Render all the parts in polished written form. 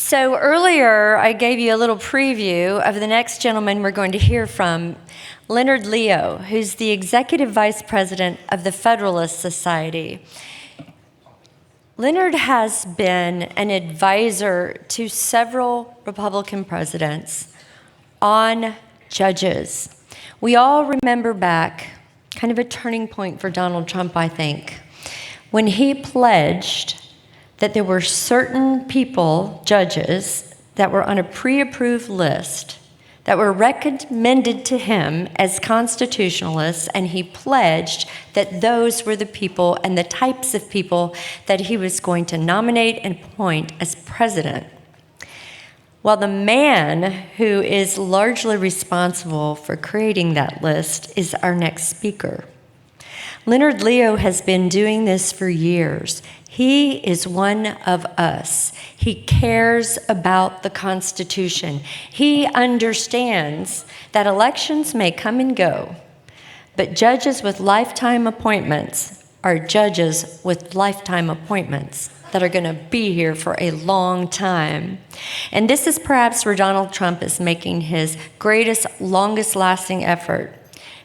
So earlier, I gave you a little preview of the next gentleman we're going to hear from, Leonard Leo, who's the Executive Vice President of the Federalist Society. Leonard has been an advisor to several Republican presidents on judges. We all remember back, kind of a turning point for Donald Trump, I think, when he pledged that there were certain people, judges, that were on a pre-approved list that were recommended to him as constitutionalists, and he pledged that those were the people and the types of people that he was going to nominate and appoint as president. Well, the man who is largely responsible for creating that list is our next speaker. Leonard Leo has been doing this for years. He is one of us. He cares about the Constitution. He understands that elections may come and go, but judges with lifetime appointments are judges with lifetime appointments that are going to be here for a long time. And this is perhaps where Donald Trump is making his greatest, longest-lasting effort,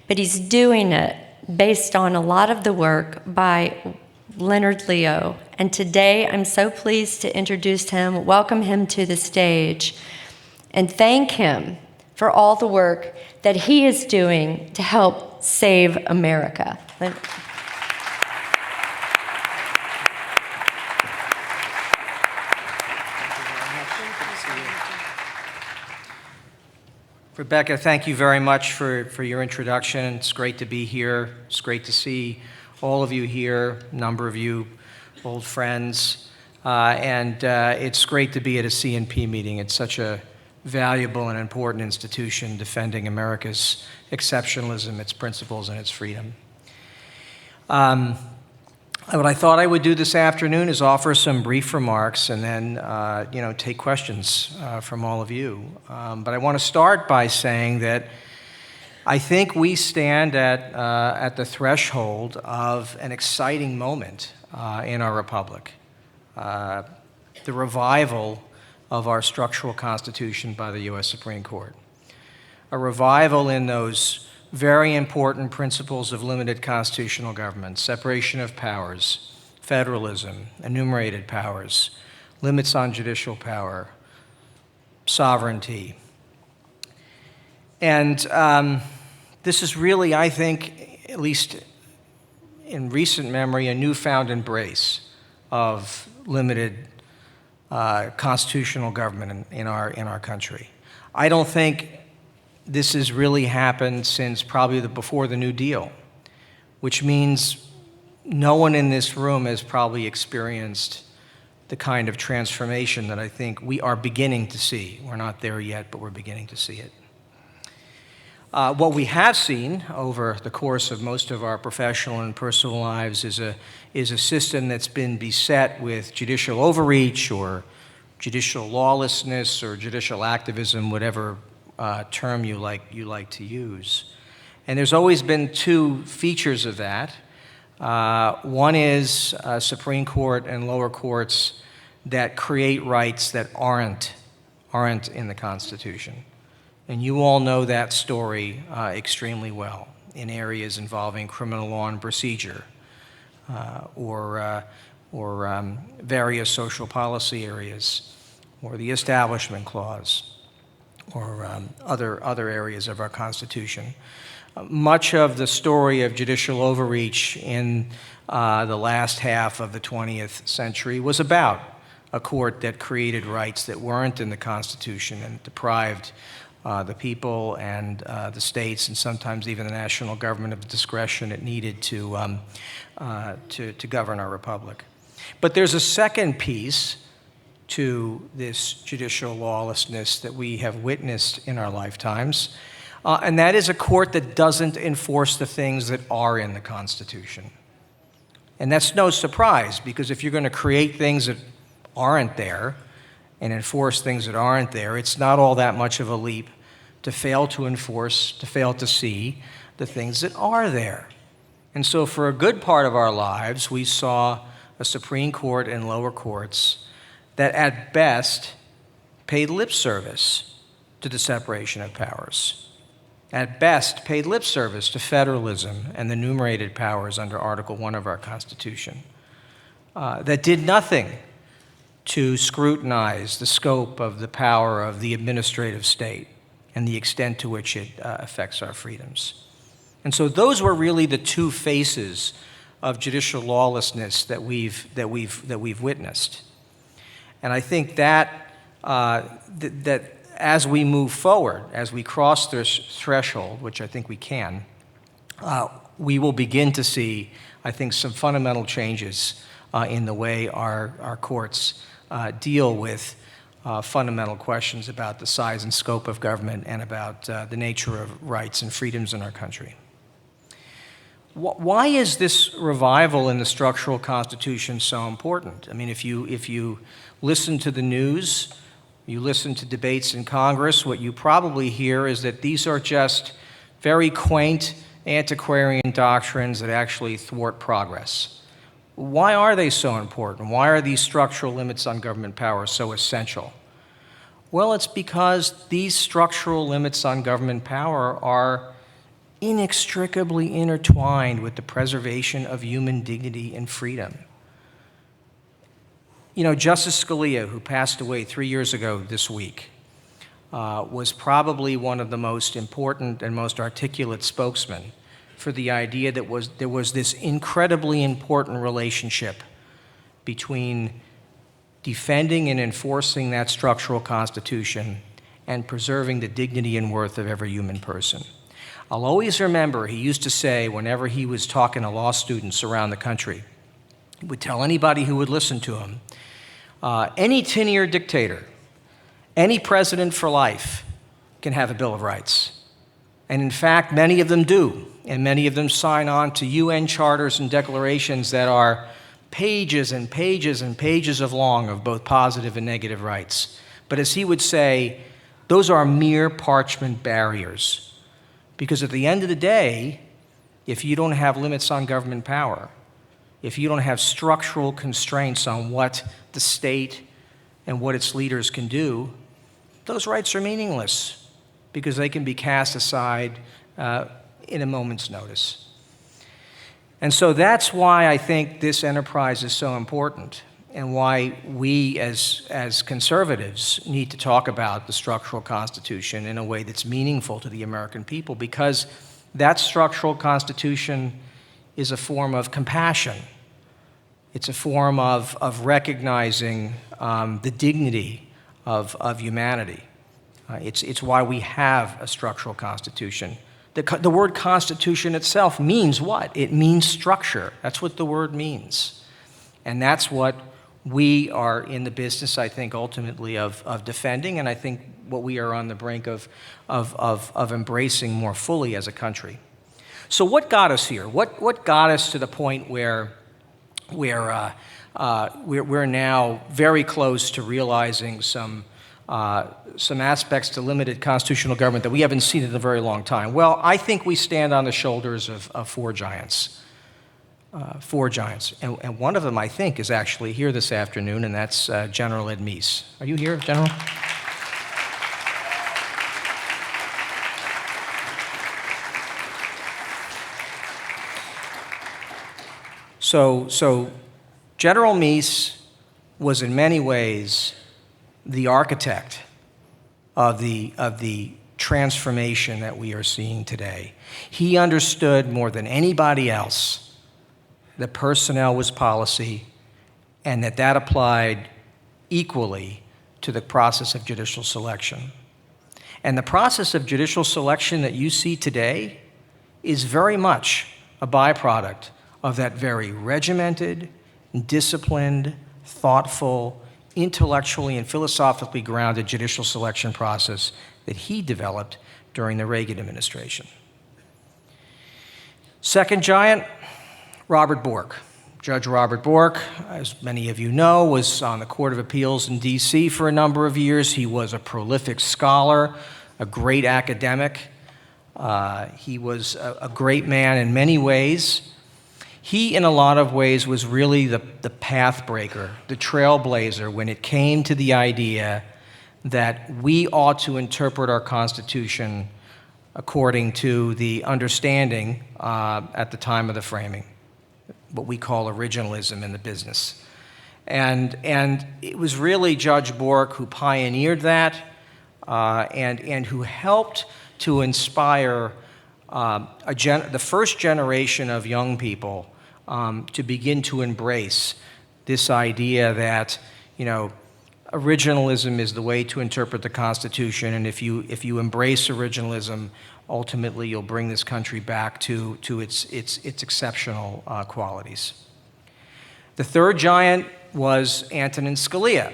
but he's doing it based on a lot of the work by Leonard Leo. And today, I'm so pleased to introduce him, welcome him to the stage, and thank him for all the work that he is doing to help save America. Rebecca, thank you very much for your introduction. It's great to be here. It's great to see all of you here, a number of you old friends. And it's great to be at a CNP meeting. It's such a valuable and important institution defending America's exceptionalism, its principles, and its freedom. What I thought I would do this afternoon is offer some brief remarks and then take questions from all of you. But I want to start by saying that I think we stand at the threshold of an exciting moment in our republic, the revival of our structural constitution by the U.S. Supreme Court, a revival in those very important principles of limited constitutional government: separation of powers, federalism, enumerated powers, limits on judicial power, sovereignty. And this is really, I think, at least in recent memory, a newfound embrace of limited constitutional government in our country. I don't think this has really happened since probably before the New Deal, which means no one in this room has probably experienced the kind of transformation that I think we are beginning to see. We're not there yet, but we're beginning to see it. What we have seen over the course of most of our professional and personal lives is a system that's been beset with judicial overreach or judicial lawlessness or judicial activism, whatever term you like to use. And there's always been two features of that. One is Supreme Court and lower courts that create rights that aren't in the Constitution. And you all know that story extremely well in areas involving criminal law and procedure or various social policy areas or the Establishment Clause or other areas of our Constitution. Much of the story of judicial overreach in the last half of the 20th century was about a court that created rights that weren't in the Constitution and deprived the people and the states and sometimes even the national government of the discretion it needed to govern our republic. But there's a second piece to this judicial lawlessness that we have witnessed in our lifetimes, and that is a court that doesn't enforce the things that are in the Constitution. And that's no surprise, because if you're going to create things that aren't there and enforce things that aren't there, it's not all that much of a leap to fail to enforce, to fail to see the things that are there. And so for a good part of our lives, we saw a Supreme Court and lower courts that at best paid lip service to the separation of powers. At best, paid lip service to federalism and the enumerated powers under Article 1 of our Constitution, that did nothing to scrutinize the scope of the power of the administrative state and the extent to which it affects our freedoms. And so those were really the two faces of judicial lawlessness that we've witnessed. And I think that that as we move forward, as we cross this threshold, which I think we can, we will begin to see, I think, some fundamental changes in the way our courts deal with fundamental questions about the size and scope of government and about the nature of rights and freedoms in our country. Why is this revival in the structural Constitution so important? I mean, if you listen to the news, you listen to debates in Congress, what you probably hear is that these are just very quaint, antiquarian doctrines that actually thwart progress. Why are they so important? Why are these structural limits on government power so essential? Well, it's because these structural limits on government power are inextricably intertwined with the preservation of human dignity and freedom. You know, Justice Scalia, who passed away 3 years ago this week, was probably one of the most important and most articulate spokesmen for the idea that there was this incredibly important relationship between defending and enforcing that structural Constitution and preserving the dignity and worth of every human person. I'll always remember he used to say, whenever he was talking to law students around the country, he would tell anybody who would listen to him, any tin-eared dictator, any president for life can have a Bill of Rights. And in fact, many of them do, and many of them sign on to UN charters and declarations that are pages and pages and pages of long of both positive and negative rights. But as he would say, those are mere parchment barriers. Because at the end of the day, if you don't have limits on government power, if you don't have structural constraints on what the state and what its leaders can do, those rights are meaningless because they can be cast aside in a moment's notice. And so that's why I think this enterprise is so important and why we as conservatives need to talk about the structural Constitution in a way that's meaningful to the American people, because that structural Constitution is a form of compassion. It's a form of recognizing the dignity of humanity. It's why we have a structural Constitution. The word Constitution itself means what? It means structure. That's what the word means. And that's what we are in the business, I think, ultimately of defending, and I think what we are on the brink of embracing more fully as a country. So what got us here? What got us to the point where we're now very close to realizing some aspects to limited constitutional government that we haven't seen in a very long time? Well, I think we stand on the shoulders of four giants. And one of them, I think, is actually here this afternoon, and that's General Ed Meese. Are you here, General? So General Meese was in many ways the architect of the transformation that we are seeing today. He understood more than anybody else that personnel was policy and that applied equally to the process of judicial selection. And the process of judicial selection that you see today is very much a byproduct of that very regimented, disciplined, thoughtful, intellectually and philosophically grounded judicial selection process that he developed during the Reagan administration. Second giant, Robert Bork. Judge Robert Bork, as many of you know, was on the Court of Appeals in D.C. for a number of years. He was a prolific scholar, a great academic. He was a great man in many ways. He, in a lot of ways, was really the path breaker, the trailblazer when it came to the idea that we ought to interpret our Constitution according to the understanding at the time of the framing, what we call originalism in the business. And it was really Judge Bork who pioneered that and who helped to inspire the first generation of young people to begin to embrace this idea that, originalism is the way to interpret the Constitution, and if you embrace originalism, ultimately you'll bring this country back to its exceptional qualities. The third giant was Antonin Scalia.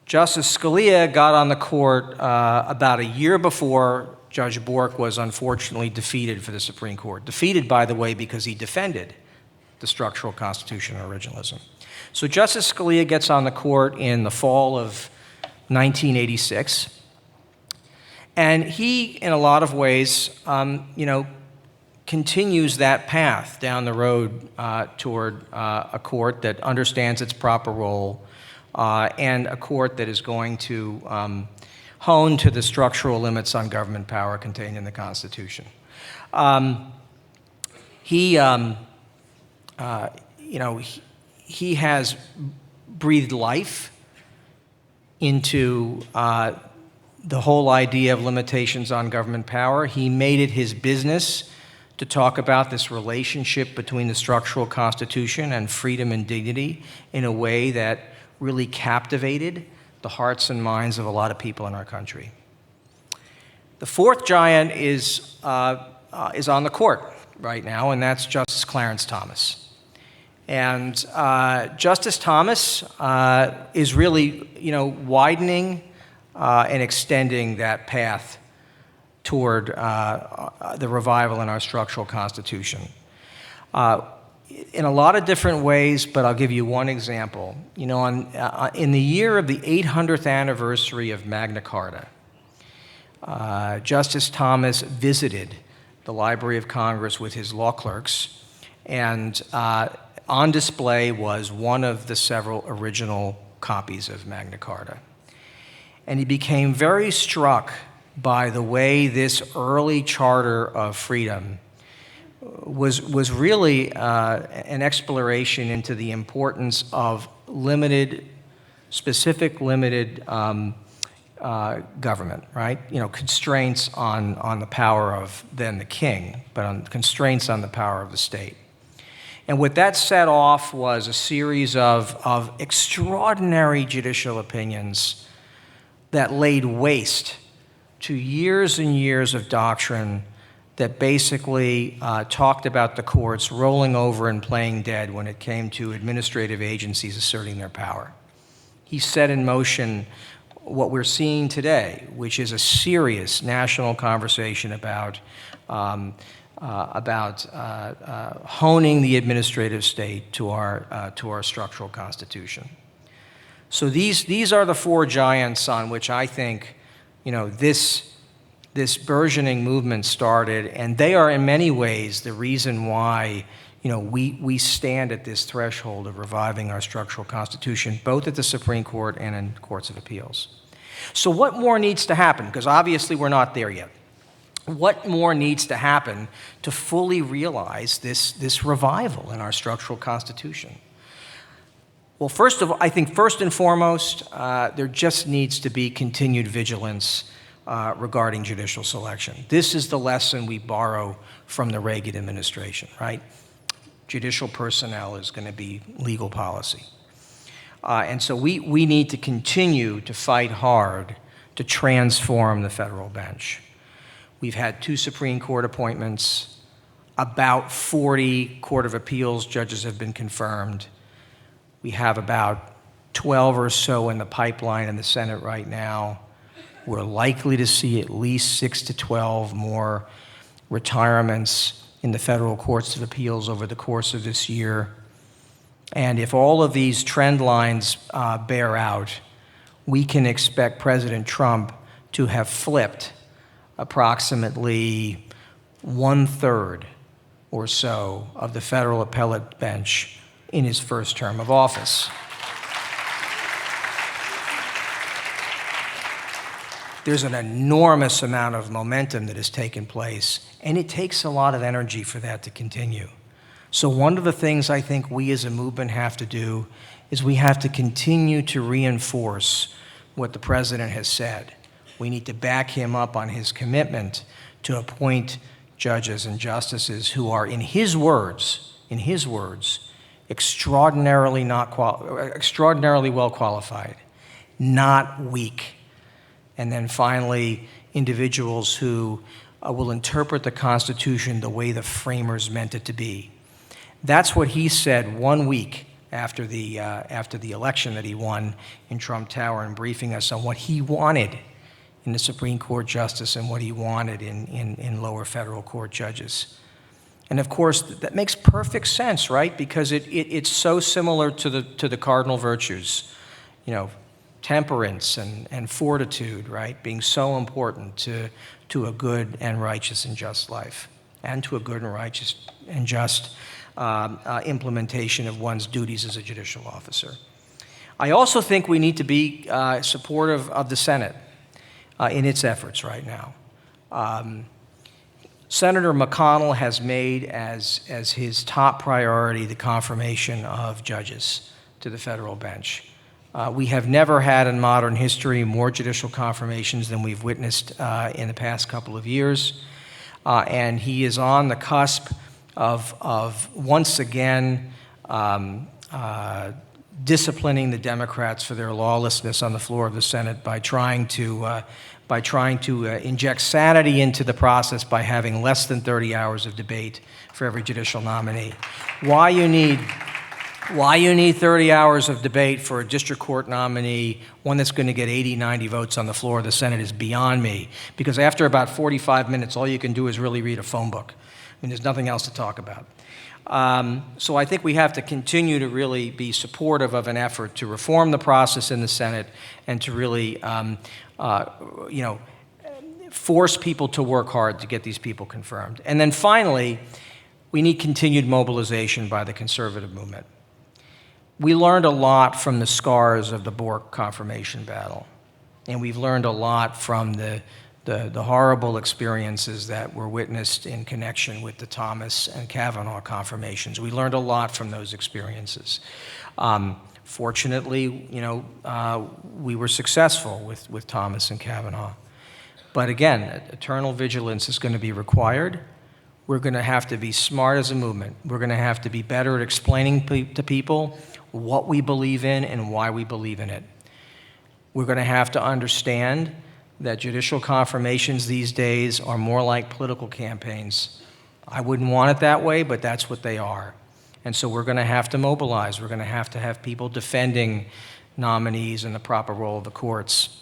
Justice Scalia got on the court about a year before Judge Bork was unfortunately defeated for the Supreme Court. Defeated, by the way, because he defended the structural constitutional originalism. So Justice Scalia gets on the court in the fall of 1986, and he, in a lot of ways, continues that path down the road toward a court that understands its proper role and a court that is going to hone to the structural limits on government power contained in the Constitution. He has breathed life into the whole idea of limitations on government power. He made it his business to talk about this relationship between the structural Constitution and freedom and dignity in a way that really captivated the hearts and minds of a lot of people in our country. The fourth giant is on the court right now, and that's Justice Clarence Thomas. And Justice Thomas is really, widening and extending that path toward the revival in our structural Constitution. In a lot of different ways, but I'll give you one example. In the year of the 800th anniversary of Magna Carta, Justice Thomas visited the Library of Congress with his law clerks, and on display was one of the several original copies of Magna Carta. And he became very struck by the way this early charter of freedom was really an exploration into the importance of specific limited government, right? Constraints on the power of then the king, but on constraints on the power of the state. And what that set off was a series of extraordinary judicial opinions that laid waste to years and years of doctrine that basically talked about the courts rolling over and playing dead when it came to administrative agencies asserting their power. He set in motion what we're seeing today, which is a serious national conversation about honing the administrative state to our structural Constitution. So these are the four giants on which I think, this burgeoning movement started, and they are in many ways the reason why, we stand at this threshold of reviving our structural Constitution, both at the Supreme Court and in courts of appeals. So what more needs to happen? Because obviously we're not there yet. What more needs to happen to fully realize this revival in our structural Constitution? Well, I think first and foremost, there just needs to be continued vigilance regarding judicial selection. This is the lesson we borrow from the Reagan administration, right? Judicial personnel is going to be legal policy. And so we need to continue to fight hard to transform the federal bench. We've had 2 Supreme Court appointments, about 40 Court of Appeals judges have been confirmed. We have about 12 or so in the pipeline in the Senate right now. We're likely to see at least 6 to 12 more retirements in the federal courts of appeals over the course of this year. And if all of these trend lines bear out, we can expect President Trump to have flipped approximately 1/3 or so of the federal appellate bench in his first term of office. there's an enormous amount of momentum that has taken place, and it takes a lot of energy for that to continue. So one of the things I think we as a movement have to do is we have to continue to reinforce what the president has said. We need to back him up on his commitment to appoint judges and justices who are, in his words, extraordinarily well qualified, not weak. And then finally, individuals who will interpret the Constitution the way the framers meant it to be. That's what he said 1 week after the election that he won in Trump Tower, and briefing us on what he wanted in the Supreme Court justice and what he wanted in lower federal court judges. And of course, that makes perfect sense, right? Because it's so similar to the cardinal virtues, temperance and fortitude, right? Being so important to a good and righteous and just life, and to a good and righteous and just implementation of one's duties as a judicial officer. I also think we need to be supportive of the Senate in its efforts right now. Senator McConnell has made as his top priority the confirmation of judges to the federal bench. We have never had in modern history more judicial confirmations than we've witnessed in the past couple of years. And he is on the cusp of once again disciplining the Democrats for their lawlessness on the floor of the Senate by trying to inject sanity into the process by having less than 30 hours of debate for every judicial nominee. Why you need 30 hours of debate for a district court nominee, one that's going to get 80, 90 votes on the floor of the Senate, is beyond me. Because after about 45 minutes, all you can do is really read a phone book. I mean, there's nothing else to talk about. So I think we have to continue to really be supportive of an effort to reform the process in the Senate and to really, force people to work hard to get these people confirmed. And then finally, we need continued mobilization by the conservative movement. We learned a lot from the scars of the Bork confirmation battle, and we've learned a lot from the horrible experiences that were witnessed in connection with the Thomas and Kavanaugh confirmations. We learned a lot from those experiences. Fortunately, we were successful with Thomas and Kavanaugh. But again, eternal vigilance is going to be required. We're going to have to be smart as a movement. We're going to have to be better at explaining to people what we believe in and why we believe in it. We're going to have to understand that judicial confirmations these days are more like political campaigns. I wouldn't want it that way, but that's what they are. And so we're going to have to mobilize. We're going to have people defending nominees in the proper role of the courts,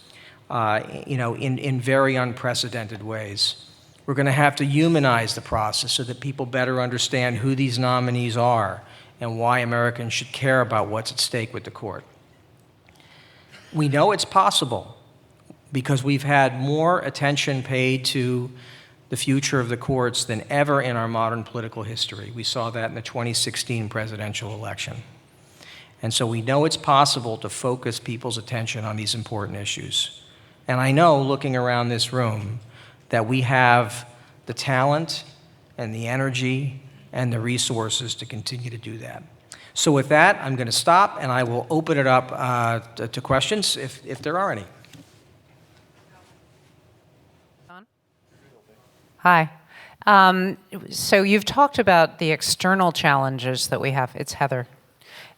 in very unprecedented ways. We're going to have to humanize the process so that people better understand who these nominees are and why Americans should care about what's at stake with the court. We know it's possible because we've had more attention paid to the future of the courts than ever in our modern political history. We saw that in the 2016 presidential election. And so we know it's possible to focus people's attention on these important issues. And I know, looking around this room, that we have the talent and the energy and the resources to continue to do that. So with that, I'm going to stop, and I will open it up to questions if there are any. Hi. So you've talked about the external challenges that we have. It's Heather.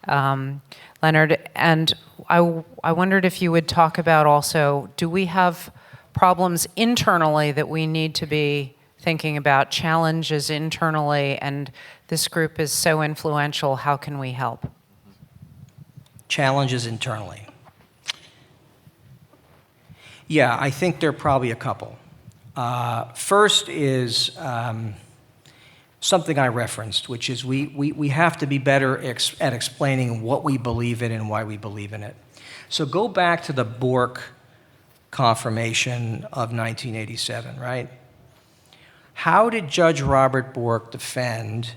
Leonard, and I wondered if you would talk about also, do we have problems internally that we need to be thinking about, challenges internally, and this group is so influential, how can we help? Challenges internally. Yeah, I think there are probably a couple. First is something I referenced, which is we have to be better at explaining what we believe in and why we believe in it. So go back to the Bork confirmation of 1987, right? How did Judge Robert Bork defend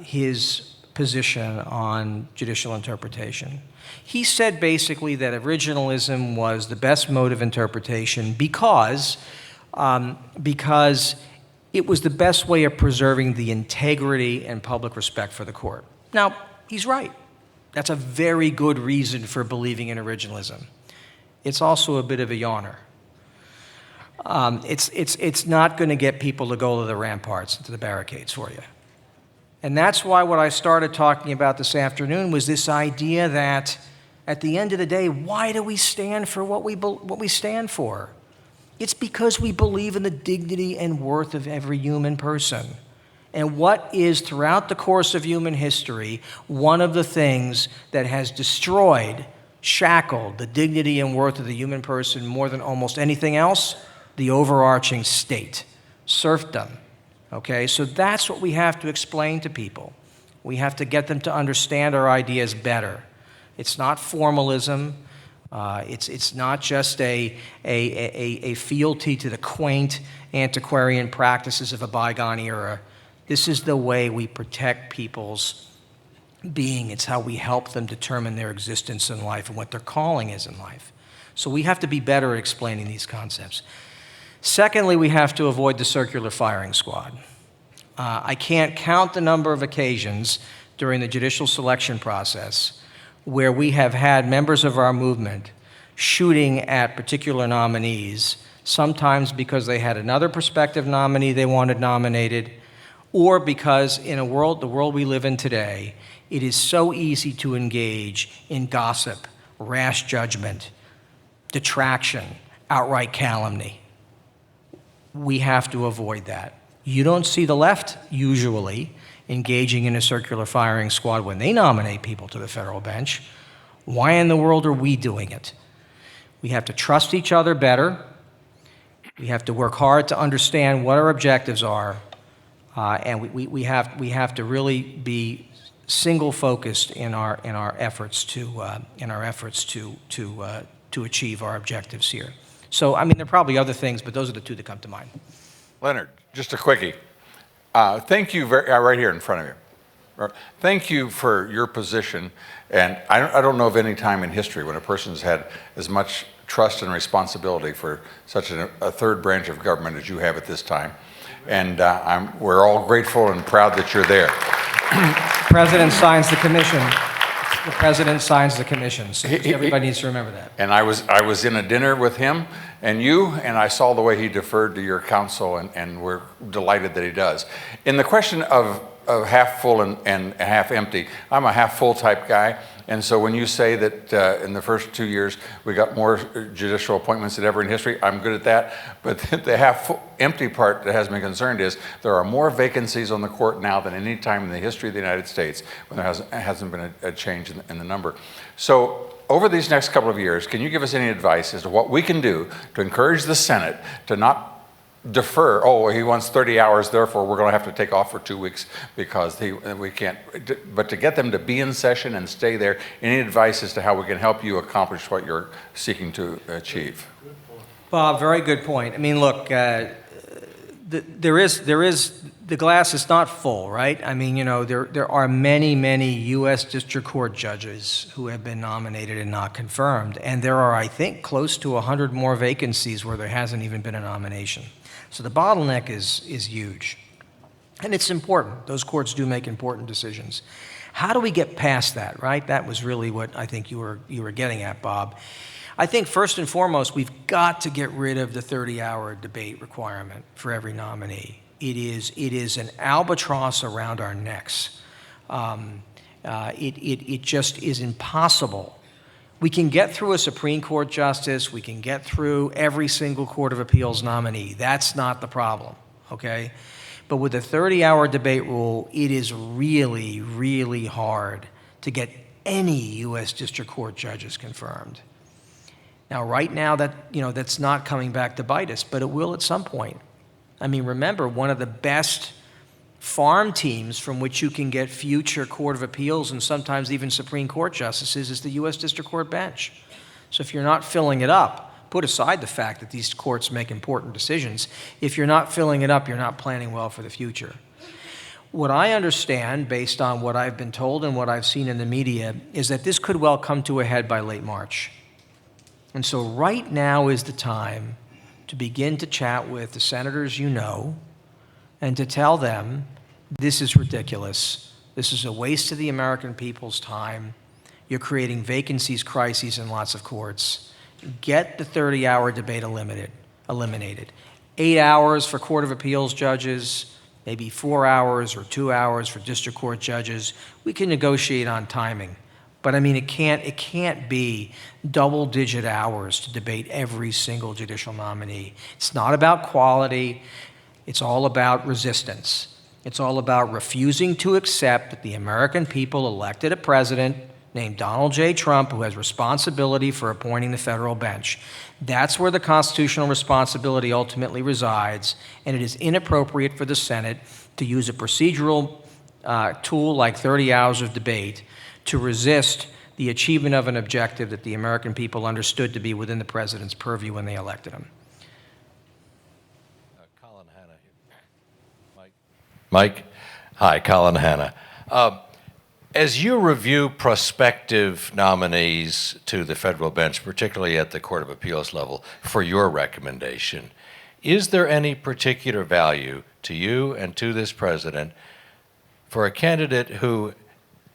his position on judicial interpretation? He said basically that originalism was the best mode of interpretation because it was the best way of preserving the integrity and public respect for the court. Now, he's right. That's a very good reason for believing in originalism. It's also a bit of a yawner. It's not going to get people to go to the ramparts and to the barricades for you. And that's why what I started talking about this afternoon was this idea that at the end of the day, why do we stand for what we stand for? It's because we believe in the dignity and worth of every human person. And what is, throughout the course of human history, one of the things that has destroyed, shackled the dignity and worth of the human person more than almost anything else? The overarching state, serfdom. Okay, so that's what we have to explain to people. We have to get them to understand our ideas better. It's not formalism. It's not just a fealty to the quaint antiquarian practices of a bygone era. This is the way we protect people's being. It's how we help them determine their existence in life and what their calling is in life. So we have to be better at explaining these concepts. Secondly, we have to avoid the circular firing squad. I can't count the number of occasions during the judicial selection process where we have had members of our movement shooting at particular nominees, sometimes because they had another prospective nominee they wanted nominated, or because in the world we live in today, it is so easy to engage in gossip, rash judgment, detraction, outright calumny. We have to avoid that. You don't see the left usually engaging in a circular firing squad when they nominate people to the federal bench. Why in the world are we doing it? We have to trust each other better. We have to work hard to understand what our objectives are, and we have to really be single-focused in our efforts to achieve our objectives here. So, I mean, there are probably other things, but those are the two that come to mind. Leonard, just a quickie. Thank you right here in front of you. Thank you for your position. And I don't know of any time in history when a person's had as much trust and responsibility for such a third branch of government as you have at this time. And we're all grateful and proud that you're there. The President signs the commission. The President signs the commission, so everybody needs to remember that. And I was in a dinner with him and you, and I saw the way he deferred to your counsel, and we're delighted that he does. In the question of half full and half empty, I'm a half full type guy, and so when you say that in the first 2 years we got more judicial appointments than ever in history, I'm good at that. But the half full, empty part that has me concerned is there are more vacancies on the court now than any time in the history of the United States when there hasn't been a change in the number. So over these next couple of years, can you give us any advice as to what we can do to encourage the Senate to not defer, oh, he wants 30 hours, therefore we're going to have to take off for 2 weeks because we can't, but to get them to be in session and stay there? Any advice as to how we can help you accomplish what you're seeking to achieve? Bob, very good point. I mean, look, the glass is not full, right? I mean, you know, there are many U.S. District Court judges who have been nominated and not confirmed, and there are, I think, close to 100 more vacancies where there hasn't even been a nomination. So the bottleneck is huge, and it's important. Those courts do make important decisions. How do we get past that, right? That was really what I think you were getting at, Bob. I think first and foremost, we've got to get rid of the 30-hour debate requirement for every nominee. It is an albatross around our necks. It just is impossible. We can get through a Supreme Court justice. We can get through every single Court of Appeals nominee. That's not the problem, okay? But with the 30-hour debate rule, it is really hard to get any U.S. District Court judges confirmed. Now, right now, that's not coming back to bite us, but it will at some point. I mean, remember, one of the best farm teams from which you can get future Court of Appeals and sometimes even Supreme Court justices is the U.S. District Court bench. So if you're not filling it up, put aside the fact that these courts make important decisions. If you're not filling it up, you're not planning well for the future. What I understand, based on what I've been told and what I've seen in the media, is that this could well come to a head by late March. And so right now is the time to begin to chat with the senators you know and to tell them this is ridiculous. This is a waste of the American people's time. You're creating vacancies, crises in lots of courts. Get the 30-hour debate eliminated. 8 hours for Court of Appeals judges, maybe 4 hours or 2 hours for district court judges. We can negotiate on timing. But I mean, it can't be double-digit hours to debate every single judicial nominee. It's not about quality. It's all about resistance. It's all about refusing to accept that the American people elected a president named Donald J. Trump who has responsibility for appointing the federal bench. That's where the constitutional responsibility ultimately resides, and it is inappropriate for the Senate to use a procedural tool like 30 hours of debate to resist the achievement of an objective that the American people understood to be within the president's purview when they elected him. Colin Hanna. Mike? Hi, Colin Hanna. As you review prospective nominees to the federal bench, particularly at the Court of Appeals level, for your recommendation, is there any particular value to you and to this president for a candidate who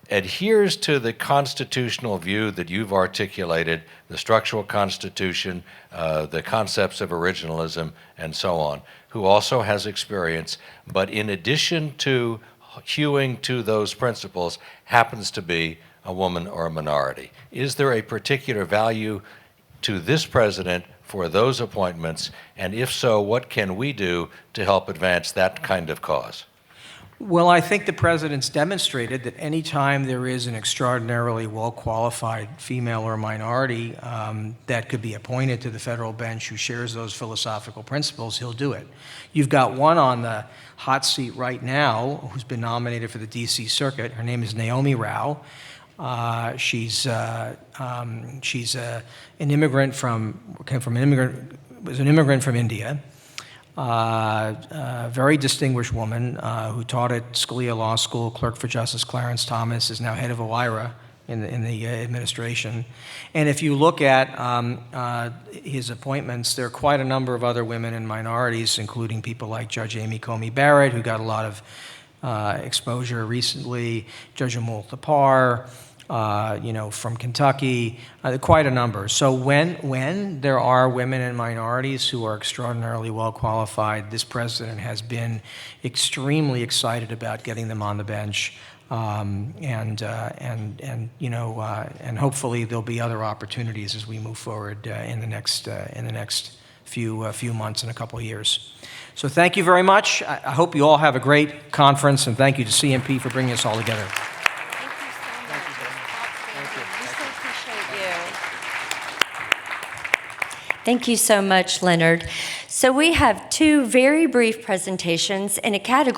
adheres to the constitutional view that you've articulated, the structural constitution, the concepts of originalism, and so on, who also has experience, but in addition to hewing to those principles, happens to be a woman or a minority? Is there a particular value to this president for those appointments? And if so, what can we do to help advance that kind of cause? Well, I think the president's demonstrated that any time there is an extraordinarily well-qualified female or minority that could be appointed to the federal bench who shares those philosophical principles, he'll do it. You've got one on the hot seat right now who's been nominated for the D.C. Circuit. Her name is Naomi Rao. She's an immigrant was an immigrant from India. A very distinguished woman who taught at Scalia Law School, clerk for Justice Clarence Thomas, is now head of OIRA in the administration. And if you look at his appointments, there are quite a number of other women and minorities, including people like Judge Amy Coney Barrett, who got a lot of exposure recently, Judge Amol Thapar, from Kentucky, quite a number. So when there are women and minorities who are extraordinarily well qualified, this president has been extremely excited about getting them on the bench, and hopefully there'll be other opportunities as we move forward in the next few months and a couple of years. So thank you very much. I hope you all have a great conference, and thank you to CNP for bringing us all together. Thank you so much, Leonard. So we have two very brief presentations in a category